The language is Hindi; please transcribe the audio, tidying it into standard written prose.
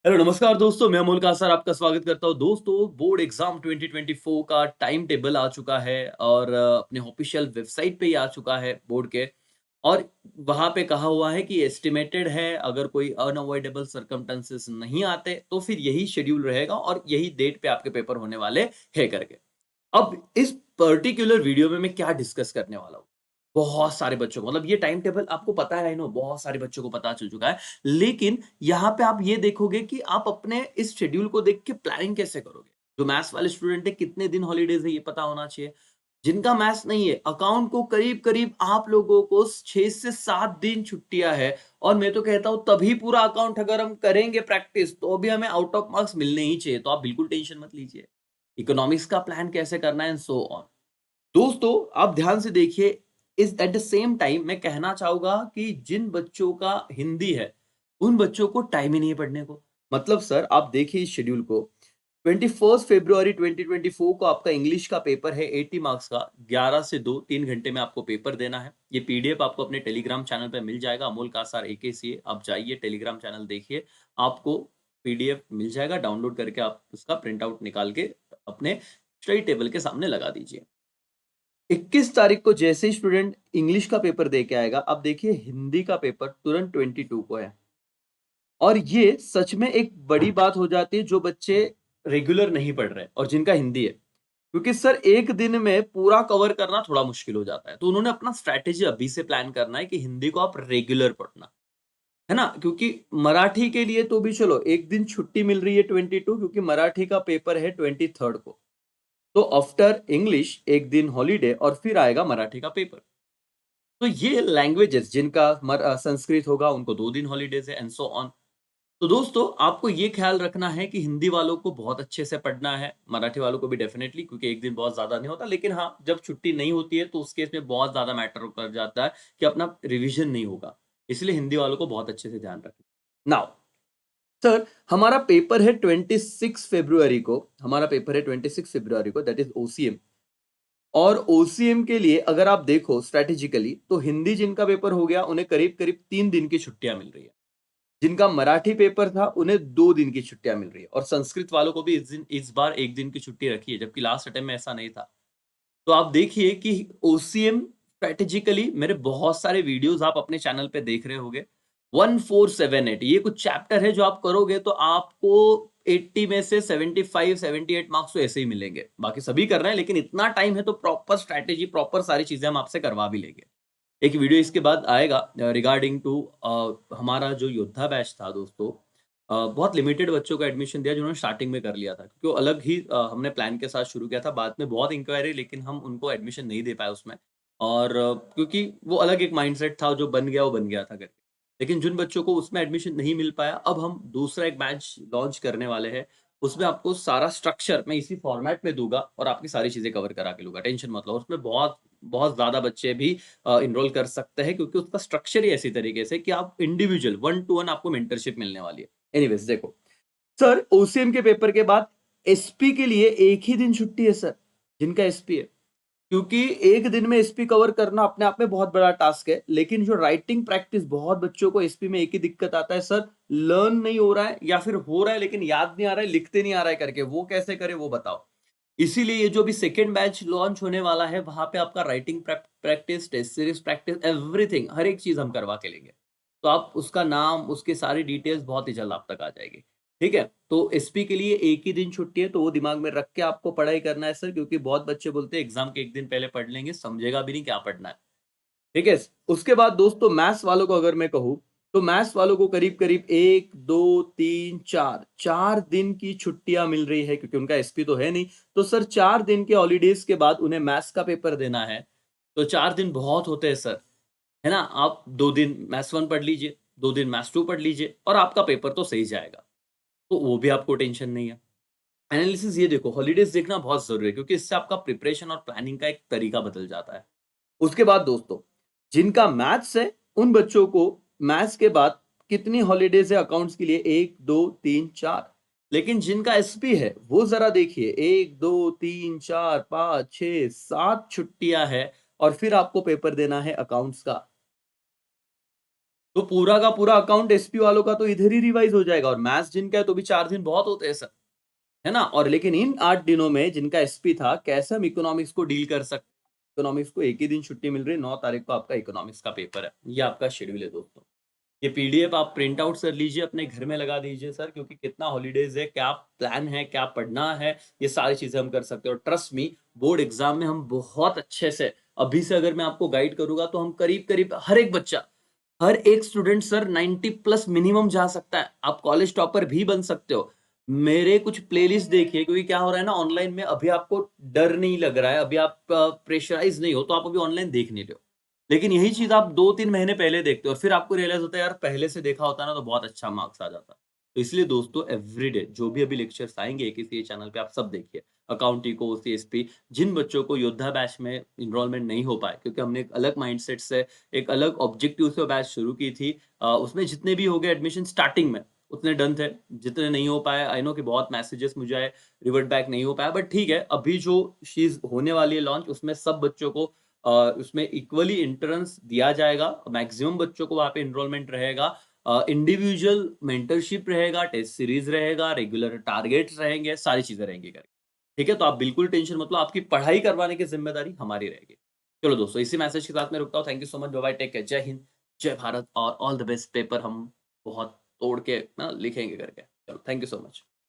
हेलो नमस्कार दोस्तों, मैं अमोल कासर आपका स्वागत करता हूँ। दोस्तों, बोर्ड एग्जाम 2024 का टाइम टेबल आ चुका है और अपने ऑफिशियल वेबसाइट पे ही आ चुका है बोर्ड के। और वहाँ पे कहा हुआ है कि एस्टिमेटेड है, अगर कोई अनअवॉइडेबल सर्कमस्टेंसेस नहीं आते तो फिर यही शेड्यूल रहेगा और यही डेट पे आपके पेपर होने वाले हैं करके। अब इस पर्टिकुलर वीडियो में मैं क्या डिस्कस करने वाला हूँ, बहुत सारे बच्चों को मतलब ये टाइम टेबल आपको पता है, आई नो बहुत सारे बच्चों को पता चल चुका है। लेकिन यहाँ पे आप ये देखोगे कि आप अपने इस शेड्यूल को देख के प्लानिंग कैसे करोगे। जो मैथ्स वाले स्टूडेंट है, कितने दिन हॉलीडेज है ये पता होना चाहिए। जिनका मैथ्स नहीं है, अकाउंट को करीब करीब आप लोगों को 6 से 7 दिन छुट्टियां है। और मैं तो कहता हूं तभी पूरा अकाउंट अगर हम करेंगे प्रैक्टिस तो भी हमें आउट ऑफ मार्क्स मिलने ही चाहिए, तो आप बिल्कुल टेंशन मत लीजिए। इकोनॉमिक्स का प्लान कैसे करना है एंड सो ऑन। दोस्तों, आप ध्यान से देखिए। इस एट द सेम टाइम मैं कहना चाहूंगा कि जिन बच्चों का हिंदी है, उन बच्चों को टाइम ही नहीं है पढ़ने को। मतलब सर, आप देखिए इस शेड्यूल को। 21 फरवरी 2024 को आपका इंग्लिश का पेपर है, 80 मार्क्स का। 11 से 2 3 घंटे में आपको पेपर देना है। ये पीडीएफ आपको अपने टेलीग्राम चैनल पे मिल जाएगा, अमोल कासार AKCA। आप जाइए टेलीग्राम चैनल देखिए, आपको पीडीएफ मिल जाएगा। डाउनलोड करके आप उसका प्रिंट आउट निकाल के अपने स्टडी टेबल के सामने लगा दीजिए। 21 तारीख को जैसे ही स्टूडेंट इंग्लिश का पेपर दे के आएगा, अब देखिए हिंदी का पेपर तुरंत 22 को है। और ये सच में एक बड़ी बात हो जाती है जो बच्चे रेगुलर नहीं पढ़ रहे और जिनका हिंदी है। क्योंकि सर एक दिन में पूरा कवर करना थोड़ा मुश्किल हो जाता है, तो उन्होंने अपना स्ट्रैटेजी अभी से प्लान करना है कि हिंदी को आप रेगुलर पढ़ना, है ना। क्योंकि मराठी के लिए तो भी चलो एक दिन छुट्टी मिल रही है 22, क्योंकि मराठी का पेपर है 23 को। तो आफ्टर इंग्लिश एक दिन हॉलीडे और फिर आएगा मराठी का पेपर। तो ये लैंग्वेजेस जिनका संस्कृत होगा उनको 2 दिन हॉलीडेज है एंड सो ऑन। तो दोस्तों, आपको ये ख्याल रखना है कि हिंदी वालों को बहुत अच्छे से पढ़ना है, मराठी वालों को भी डेफिनेटली, क्योंकि एक दिन बहुत ज्यादा नहीं होता। लेकिन हाँ, जब छुट्टी नहीं होती है तो उस केस में बहुत ज्यादा मैटर कर जाता है कि अपना रिवीजन नहीं होगा। इसलिए हिंदी वालों को बहुत अच्छे से ध्यान रखना। नाउ सर, हमारा पेपर है 26 फरवरी को। हमारा पेपर है 26 फरवरी को, दैट इज OCM। और OCM के लिए अगर आप देखो स्ट्रेटेजिकली, तो हिंदी जिनका पेपर हो गया उन्हें करीब करीब 3 दिन की छुट्टियां मिल रही है। जिनका मराठी पेपर था उन्हें 2 दिन की छुट्टियां मिल रही है। और संस्कृत वालों को भी इस बार एक दिन की छुट्टी रखी है, जबकि लास्ट अटेम्प्ट में ऐसा नहीं था। तो आप देखिए कि OCM स्ट्रेटेजिकली, मेरे बहुत सारे वीडियोस आप अपने चैनल पे देख रहे होंगे। 1478 ये कुछ चैप्टर है जो आप करोगे तो आपको 80 में से 75 78 मार्क्स तो ऐसे ही मिलेंगे। बाकी सभी कर रहे हैं, लेकिन इतना टाइम है तो प्रॉपर स्ट्रेटेजी, प्रॉपर सारी चीजें हम आपसे करवा भी लेंगे। एक वीडियो इसके बाद आएगा रिगार्डिंग टू हमारा जो योद्धा बैच था दोस्तों। बहुत लिमिटेड बच्चों को एडमिशन दिया जिन्होंने स्टार्टिंग में कर लिया था, क्योंकि वो अलग ही हमने प्लान के साथ शुरू किया था। बाद में बहुत इंक्वायरी, लेकिन हम उनको एडमिशन नहीं दे पाए उसमें। और क्योंकि वो अलग एक माइंडसेट था, जो बन गया वो बन गया था करके। लेकिन जिन बच्चों को उसमें एडमिशन नहीं मिल पाया, अब हम दूसरा एक बैच लॉन्च करने वाले हैं। उसमें आपको सारा स्ट्रक्चर मैं इसी फॉर्मेट में दूंगा और आपकी सारी चीजें कवर करा के लूंगा, टेंशन मत लो। उसमें बहुत बहुत ज्यादा बच्चे भी इनरोल कर सकते हैं, क्योंकि उसका स्ट्रक्चर ही ऐसी तरीके से कि आप इंडिविजुअल 1 to 1 आपको मेंटरशिप मिलने वाली है। एनीवेज देखो सर, OCM के पेपर के बाद SP के लिए एक ही दिन छुट्टी है सर, जिनका SP है। क्योंकि एक दिन में SP कवर करना अपने आप में बहुत बड़ा टास्क है। लेकिन जो राइटिंग प्रैक्टिस, बहुत बच्चों को SP में एक ही दिक्कत आता है सर, लर्न नहीं हो रहा है या फिर हो रहा है लेकिन याद नहीं आ रहा है, लिखते नहीं आ रहा है करके। वो कैसे करे वो बताओ। इसीलिए ये जो भी सेकेंड बैच लॉन्च होने वाला है, वहां पे आपका writing practice, test series practice, everything, हर एक चीज हम करवा के लेंगे। तो आप उसका नाम, उसके सारी डिटेल्स बहुत ही जल्द आप तक आ जाएगी। ठीक है, तो SP के लिए एक ही दिन छुट्टी है, तो वो दिमाग में रख के आपको पढ़ाई करना है सर। क्योंकि बहुत बच्चे बोलते हैं एग्जाम के एक दिन पहले पढ़ लेंगे, समझेगा भी नहीं क्या पढ़ना है। ठीक है। उसके बाद दोस्तों, मैथ्स वालों को अगर मैं कहूँ, तो मैथ्स वालों को करीब करीब 1 2 3 4 4 दिन की छुट्टियां मिल रही है, क्योंकि उनका SP तो है नहीं। तो सर 4 दिन के हॉलीडेज के बाद उन्हें मैथ्स का पेपर देना है। तो 4 दिन बहुत होते हैं सर, है ना। आप 2 दिन मैथ्स 1 पढ़ लीजिए, 2 दिन मैथ्स 2 पढ़ लीजिए, और आपका पेपर तो सही जाएगा। तो वो भी आपको टेंशन नहीं है। एनालिसिस ये देखो, हॉलीडेज देखना बहुत जरूरी है, क्योंकि इससे आपका प्रिपरेशन और प्लानिंग का एक तरीका बदल जाता है। उसके बाद दोस्तों, जिनका मैथ्स है उन बच्चों को मैथ्स के बाद कितनी हॉलीडेज है अकाउंट्स के लिए, 1 2 3 4। लेकिन जिनका SP है वो जरा देखिए, 1 2 3 4 5 6 7 छुट्टियां है। और फिर आपको पेपर देना है अकाउंट्स का। तो पूरा का पूरा अकाउंट एसपी वालों का तो इधर ही रिवाइज़ हो जाएगा और मैथ्स जिनका है तो भी 4 दिन बहुत होते हैं सर, है ना? और लेकिन इन 8 दिनों में जिनका एसपी था, कैसे हम इकोनॉमिक्स को डील कर सकते हैं? इकोनॉमिक्स को एक ही दिन छुट्टी मिल रही है, 9 तारीख को आपका इकोनॉमिक्स का पेपर है। ये आपका शेड्यूल है दोस्तों। ये पीडीएफ आप प्रिंट आउट कर लीजिए, अपने घर में लगा दीजिए सर, क्योंकि कितना हॉलिडेज़ है, क्या प्लान है, क्या पढ़ना है, ये सारी चीज़ें हम कर सकते हैं और ट्रस्ट मी बोर्ड एग्ज़ाम में हम बहुत अच्छे से अभी से अगर मैं आपको गाइड करूँगा तो हम करीब-करीब हर एक बच्चा, हर एक स्टूडेंट सर 90 प्लस मिनिमम जा सकता है। आप कॉलेज टॉपर भी बन सकते हो। मेरे कुछ प्लेलिस्ट देखिए क्योंकि क्या हो रहा है ना ऑनलाइन में अभी आपको डर नहीं लग रहा है, अभी आप प्रेशराइज़ नहीं हो, तो आप अभी ऑनलाइन देख नहीं रहे हो। लेकिन यही चीज़ आप 2-3 महीने पहले देखते हो और फिर आपको रियलाइज़ होता है यार पहले से देखा होता ना तो बहुत अच्छा मार्क्स आ जाता। तो इसलिए दोस्तों एवरीडे जो भी अभी लेक्चर्स आएँगे किसी चैनल पे आप सब देखिए। अकाउंट इको, सीएसपी जिन बच्चों को योद्धा बैच में एनरोलमेंट नहीं हो पाए क्योंकि हमने एक अलग माइंडसेट से, एक अलग ऑब्जेक्टिव से बैच शुरू की थी। उसमें जितने भी हो गए एडमिशन स्टार्टिंग में उतने डन थे। जितने नहीं हो पाए आई नो कि बहुत मैसेजेस मुझे आए, रिवर्ट बैक नहीं हो पाया बट ठीक है, अभी जो चीज़ होने वाली है लॉन्च उसमें सब बच्चों को उसमें इक्वली एंट्रेंस दिया जाएगा, मैक्सिमम बच्चों को वहाँ पे एनरोलमेंट रहेगा। इंडिविजुअल मेंटरशिप रहेगा, टेस्ट सीरीज़ रहेगा, रेगुलर टारगेट्स रहेंगे, सारी चीज़ें रहेंगी करके। ठीक है? तो आप बिल्कुल टेंशन मत लो, आपकी पढ़ाई करवाने की ज़िम्मेदारी हमारी रहेगी। चलो दोस्तों, इसी मैसेज के साथ मैं रुकता हूँ। Thank you so much, bye bye, take care, जय हिंद, जय भारत और ऑल द बेस्ट पेपर हम बहुत तोड़ के ना लिखेंगे करके। चलो, थैंक यू सो मच।